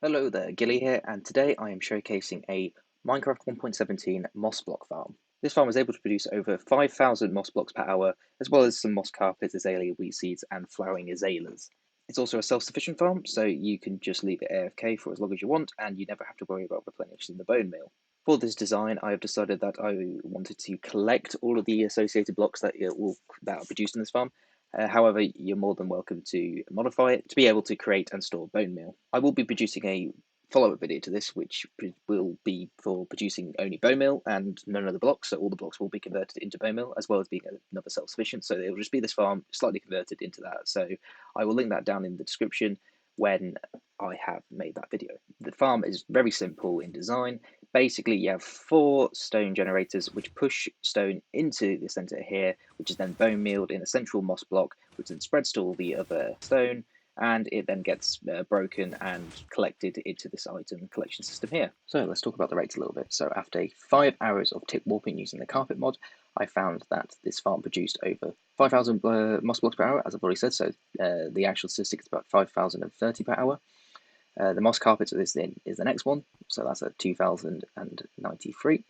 Hello there, Gilly here, and today I am showcasing a Minecraft 1.17 moss block farm. This farm is able to produce over 5,000 moss blocks per hour, as well as some moss carpets, azalea wheat seeds, and flowering azaleas. It's also a self-sufficient farm, so you can just leave it AFK for as long as you want, and you never have to worry about replenishing the bone meal. For this design, I have decided that I wanted to collect all of the associated blocks that are produced in this farm. However, you're more than welcome to modify it to be able to create and store bone meal. I will be producing a follow-up video to this, which will be for producing only bone meal and none of the blocks. So all the blocks will be converted into bone meal, as well as being another self-sufficient. So it will just be this farm slightly converted into that. So I will link that down in the description when I have made that video. The farm is very simple in design. Basically, you have 4 stone generators which push stone into the center here, which is then bone mealed in a central moss block, which then spreads to all the other stone, and it then gets broken and collected into this item collection system here. So let's talk about the rates a little bit. So after 5 hours of tick warping using the carpet mod, I found that this farm produced over 5,000 moss blocks per hour, as I've already said, so the actual statistic is about 5,030 per hour. The moss carpets is the next one, so that's at 2,093.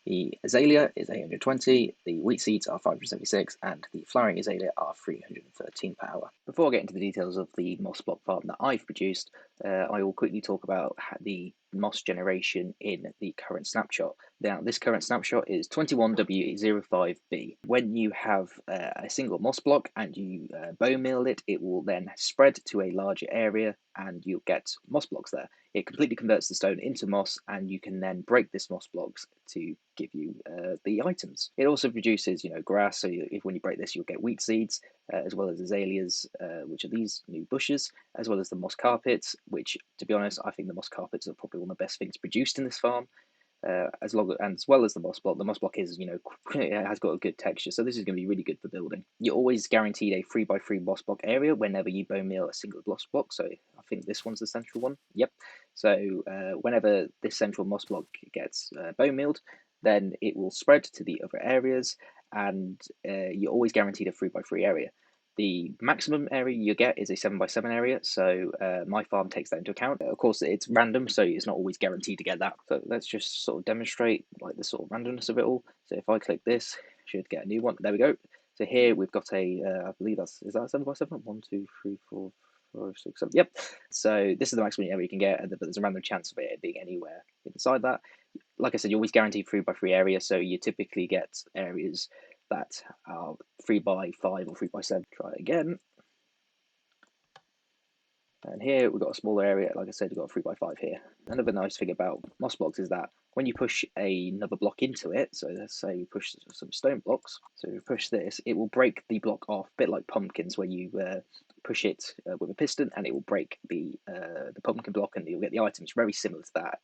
The azalea is 820, the wheat seeds are 576, and the flowering azalea are 313 per hour. Before I get into the details of the moss block farm that I've produced, I will quickly talk about the moss generation in the current snapshot. Now, this current snapshot is 21W05B. When you have a single moss block and you bone meal it, it will then spread to a larger area and you'll get moss blocks there. It completely converts the stone into moss, and you can then break this moss blocks to give you the items. It also produces, grass. So when you break this, you'll get wheat seeds, as well as azaleas, which are these new bushes, as well as the moss carpets. Which, to be honest, I think the moss carpets are probably one of the best things produced in this farm. As well as the moss block. The moss block is, it has got a good texture, so this is going to be really good for building. You're always guaranteed a 3x3 moss block area whenever you bone meal a single moss block. So I think this one's the central one. Yep. So whenever this central moss block gets bone mealed, then it will spread to the other areas, and you're always guaranteed a 3x3 area. The maximum area you get is a 7x7 area, so my farm takes that into account. Of course, it's random, so it's not always guaranteed to get that. So let's just sort of demonstrate like the sort of randomness of it all. So if I click this, should get a new one. There we go. So here we've got I believe is that 7x7? 1, 2, 3, 4, 5, 6, 7. Yep. So this is the maximum area you can get, but there's a random chance of it being anywhere inside that. Like I said, you're always guaranteed 3x3 area, so you typically get areas that are 3x5 or 3x7. Try it again. And here we've got a smaller area. Like I said, we've got a 3x5 here. Another nice thing about moss blocks is that when you push another block into it, so let's say we push some stone blocks, so we push this, it will break the block off, a bit like pumpkins, where you push it with a piston and it will break the pumpkin block and you'll get the items. Very similar to that.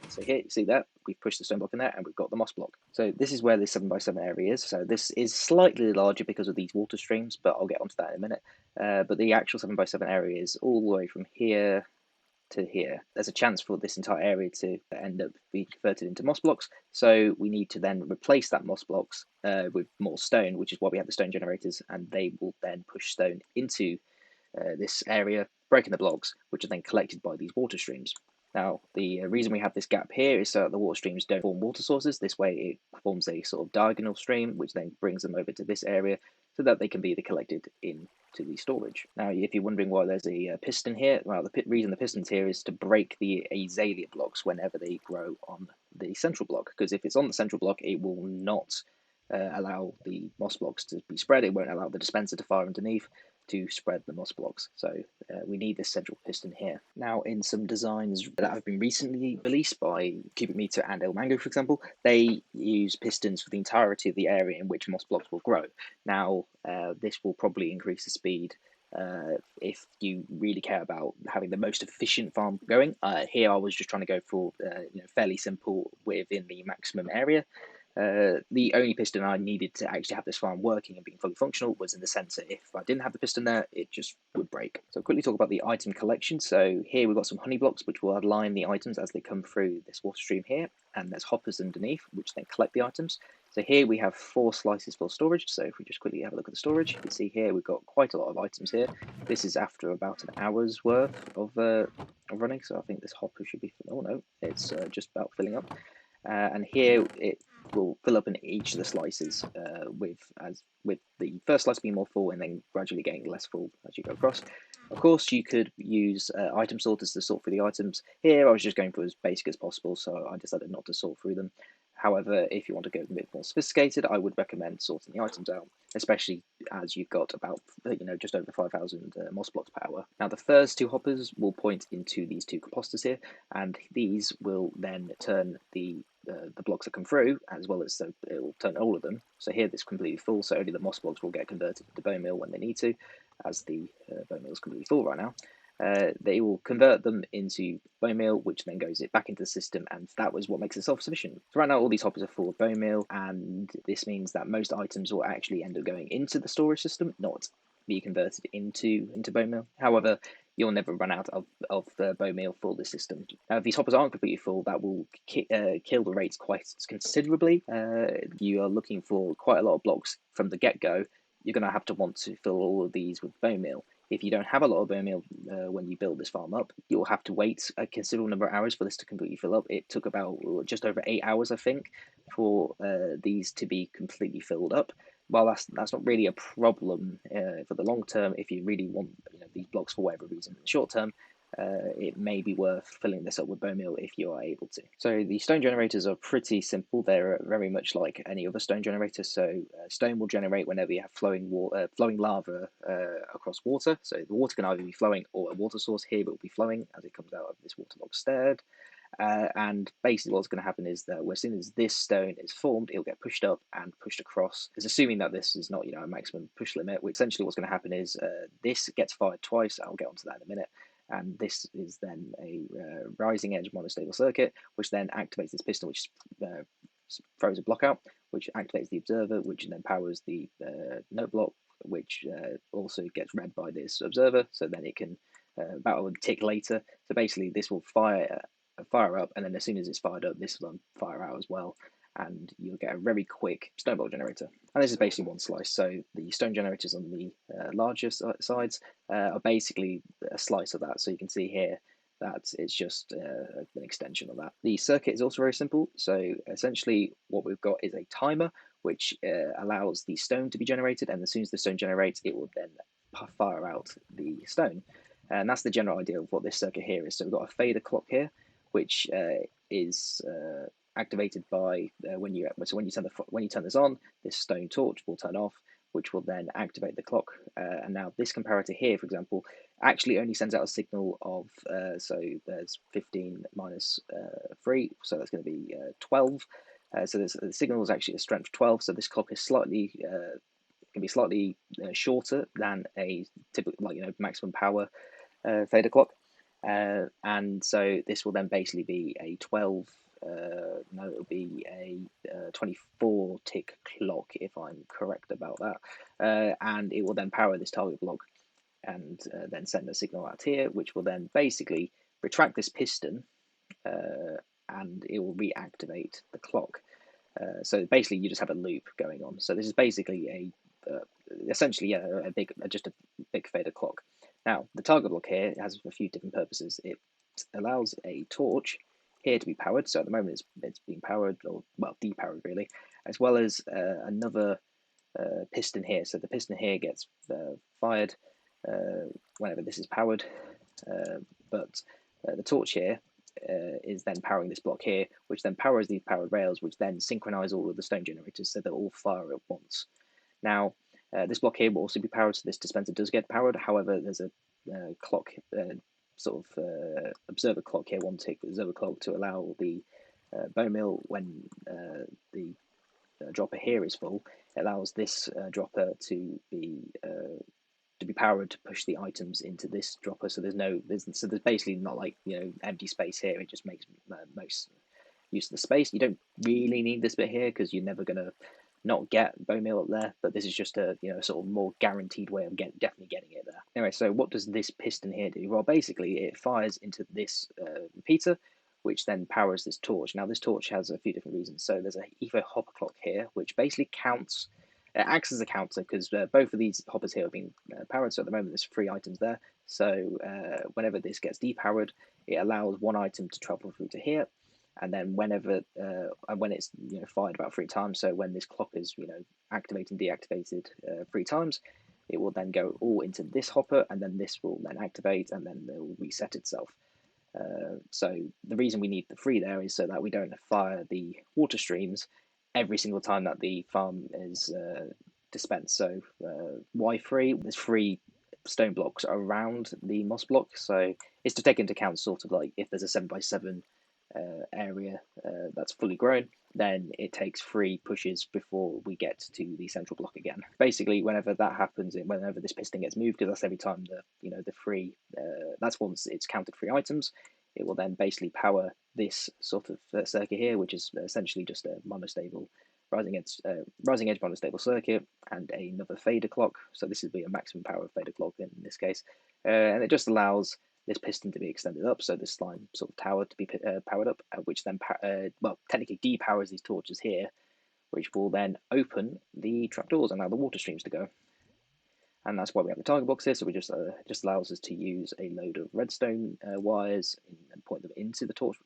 So here, you see that? We've pushed the stone block in there and we've got the moss block. So this is where the 7x7 area is. So this is slightly larger because of these water streams, but I'll get onto that in a minute. But the actual 7x7 area is all the way from here to here. There's a chance for this entire area to end up being converted into moss blocks, so we need to then replace that moss blocks with more stone, which is why we have the stone generators, and they will then push stone into this area, breaking the blocks, which are then collected by these water streams. Now, the reason we have this gap here is so that the water streams don't form water sources. This way it forms a sort of diagonal stream, which then brings them over to this area so that they can be collected into the storage. Now, if you're wondering why there's a piston here, well, the reason the piston's here is to break the azalea blocks whenever they grow on the central block, because if it's on the central block, it will not allow the moss blocks to be spread. It won't allow the dispenser to fire underneath to spread the moss blocks. So we need this central piston here. Now, in some designs that have been recently released by CubicMetre and Ilmango, for example, they use pistons for the entirety of the area in which moss blocks will grow. Now, this will probably increase the speed if you really care about having the most efficient farm going. Here I was just trying to go for fairly simple within the maximum area. The only piston I needed to actually have this farm working and being fully functional was in the center. If I didn't have the piston there, it just would break. So quickly talk about the item collection. So here we've got some honey blocks which will align the items as they come through this water stream here, and there's hoppers underneath which then collect the items. So here we have 4 slices for storage. So if we just quickly have a look at the storage, you can see here we've got quite a lot of items here. This is after about an hour's worth of running. So I think this hopper should be, oh no, it's just about filling up. And here it will fill up in each of the slices with the first slice being more full and then gradually getting less full as you go across. Of course, you could use item sorters to sort through the items. Here, I was just going for as basic as possible, so I decided not to sort through them. However, if you want to go a bit more sophisticated, I would recommend sorting the items out, especially as you've got about just over 5,000 moss blocks per hour. Now, the first 2 hoppers will point into these 2 composters here, and these will then turn the blocks that come through, as well as so it will turn all of them. So here this is completely full, so only the moss blocks will get converted to bone meal when they need to, as the bone meal is completely full right now. They will convert them into bone meal, which then goes back into the system, and that was what makes it self-sufficient. So right now all these hoppers are full of bone meal, and this means that most items will actually end up going into the storage system, not be converted into bone meal. However, you'll never run out of the bone meal for the system. Now, if these hoppers aren't completely full, that will kill the rates quite considerably. You are looking for quite a lot of blocks from the get-go. You're going to have to want to fill all of these with bone meal. If you don't have a lot of bone meal when you build this farm up, you'll have to wait a considerable number of hours for this to completely fill up. It took about just over 8 hours, I think, for these to be completely filled up. While that's not really a problem for the long term, if you really want these blocks for whatever reason in the short term, it may be worth filling this up with bone meal if you are able to. So the stone generators are pretty simple. They're very much like any other stone generator. So stone will generate whenever you have flowing lava across water. So the water can either be flowing or a water source. Here it will be flowing as it comes out of this waterlogged stair. And basically what's going to happen is that as soon as this stone is formed, it'll get pushed up and pushed across. It's assuming that this is not a maximum push limit, which essentially what's going to happen is this gets fired twice. I'll get onto that in a minute. And this is then a rising edge monostable circuit, which then activates this piston, which throws a block out, which activates the observer, which then powers the note block, which also gets read by this observer, so then it can that will tick later. So basically this will fire up, and then as soon as it's fired up, this will then fire out as well, and you'll get a very quick stone block generator. And this is basically one slice, so the stone generators on the larger sides are basically a slice of that. So you can see here that it's just an extension of that. The circuit is also very simple, so essentially what we've got is a timer which allows the stone to be generated, and as soon as the stone generates, it will then fire out the stone. And that's the general idea of what this circuit here is. So we've got a fader clock here, which is activated by when you turn this on, this stone torch will turn off, which will then activate the clock. And now this comparator here, for example, actually only sends out a signal of so there's 15 minus 3, so that's going to be 12. So the signal is actually a strength 12. So this clock is slightly can be slightly shorter than a typical maximum power fader clock. And so this will then basically be a 12, it'll be a 24 tick clock if I'm correct about that. And it will then power this target block and then send a signal out here, which will then basically retract this piston and it will reactivate the clock. So basically you just have a loop going on. So this is basically essentially a big fader clock. Now, the target block here has a few different purposes. It allows a torch here to be powered, so at the moment it's being powered, or well, depowered really, as well as another piston here. So the piston here gets fired whenever this is powered, but the torch here is then powering this block here, which then powers these powered rails, which then synchronize all of the stone generators so they'll all fire at once. Now, this block here will also be powered, so this dispenser does get powered. However, there's a clock, observer clock here, one tick observer clock to allow the bone meal when the dropper here is full. It allows this dropper to be powered to push the items into this dropper. So there's basically not like empty space here. It just makes most use of the space. You don't really need this bit here because you're never gonna not get bone meal up there, but this is just a sort of more guaranteed way of definitely getting it there. Anyway, so what does this piston here do? Well, basically it fires into this repeater, which then powers this torch. Now this torch has a few different reasons. So there's a Evo hopper clock here, which basically counts, acts as a counter, because both of these hoppers here have been powered. So at the moment there's 3 items there. So whenever this gets depowered, it allows 1 item to travel through to here. And then whenever, when it's fired about 3 times, so when this clock is activated and deactivated 3 times, it will then go all into this hopper, and then this will then activate, and then it will reset itself. So the reason we need the 3 there is so that we don't fire the water streams every single time that the farm is dispensed. So why 3? There's 3 stone blocks around the moss block, so it's to take into account sort of like if there's a 7x7 area that's fully grown, then it takes 3 pushes before we get to the central block again. Basically, whenever that happens, whenever this piston gets moved, because that's every time the 3, that's once it's counted 3 items, it will then basically power this sort of circuit here, which is essentially just a monostable rising edge monostable circuit and another fader clock. So this would be a maximum power fader clock in this case, and it just allows this piston to be extended up, so this slime sort of tower to be powered up, which then technically depowers these torches here, which will then open the trapdoors and allow the water streams to go. And that's why we have the target blocks here. So we just allows us to use a load of redstone wires and point them into the torch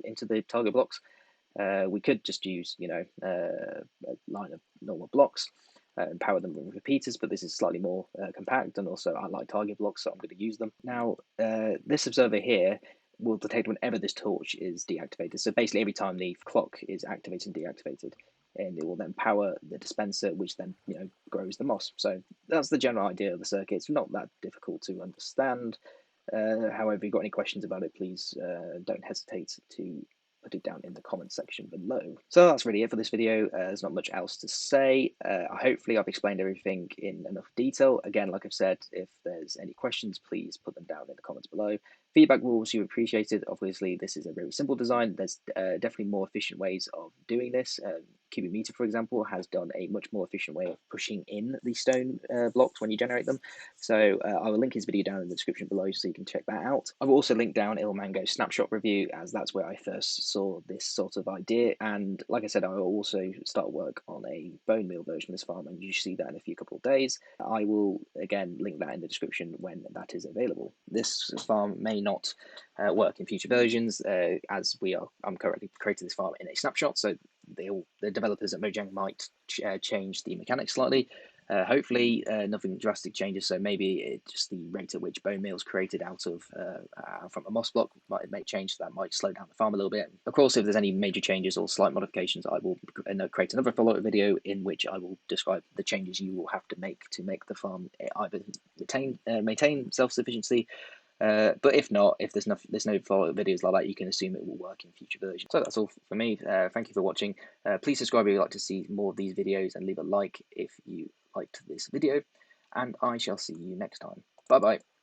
into the target blocks. We could just use a line of normal blocks and power them with repeaters, but this is slightly more compact, and also I like target blocks, so I'm going to use them. Now, this observer here will detect whenever this torch is deactivated. So basically every time the clock is activated and deactivated, and it will then power the dispenser, which then grows the moss. So that's the general idea of the circuit. It's not that difficult to understand. However, if you've got any questions about it, please don't hesitate to put it down in the comments section below. So that's really it for this video. There's not much else to say. Hopefully I've explained everything in enough detail. Again, like I've said, if there's any questions, please put them down in the comments below. Feedback will also be appreciated. Obviously, this is a very simple design. There's definitely more efficient ways of doing this. CubicMetre, for example, has done a much more efficient way of pushing in the stone blocks when you generate them. So I will link his video down in the description below so you can check that out. I will also link down Ilmango's Snapshot review, as that's where I first saw this sort of idea. And like I said, I will also start work on a bone meal version of this farm, and you should see that in a couple of days. I will again link that in the description when that is available. This farm may not work in future versions, as I'm currently creating this farm in a snapshot, so the developers at Mojang might change the mechanics slightly. Hopefully nothing drastic changes, so maybe just the rate at which bone meal is created out of from a moss block may change, so that might slow down the farm a little bit. Of course, if there's any major changes or slight modifications, I will create another follow-up video in which I will describe the changes you will have to make the farm either maintain self-sufficiency, but if not, if there's no follow-up videos like that, you can assume it will work in future versions. So that's all for me. Thank you for watching. Please subscribe if you'd like to see more of these videos, and leave a like if you liked this video, and I shall see you next time. Bye bye.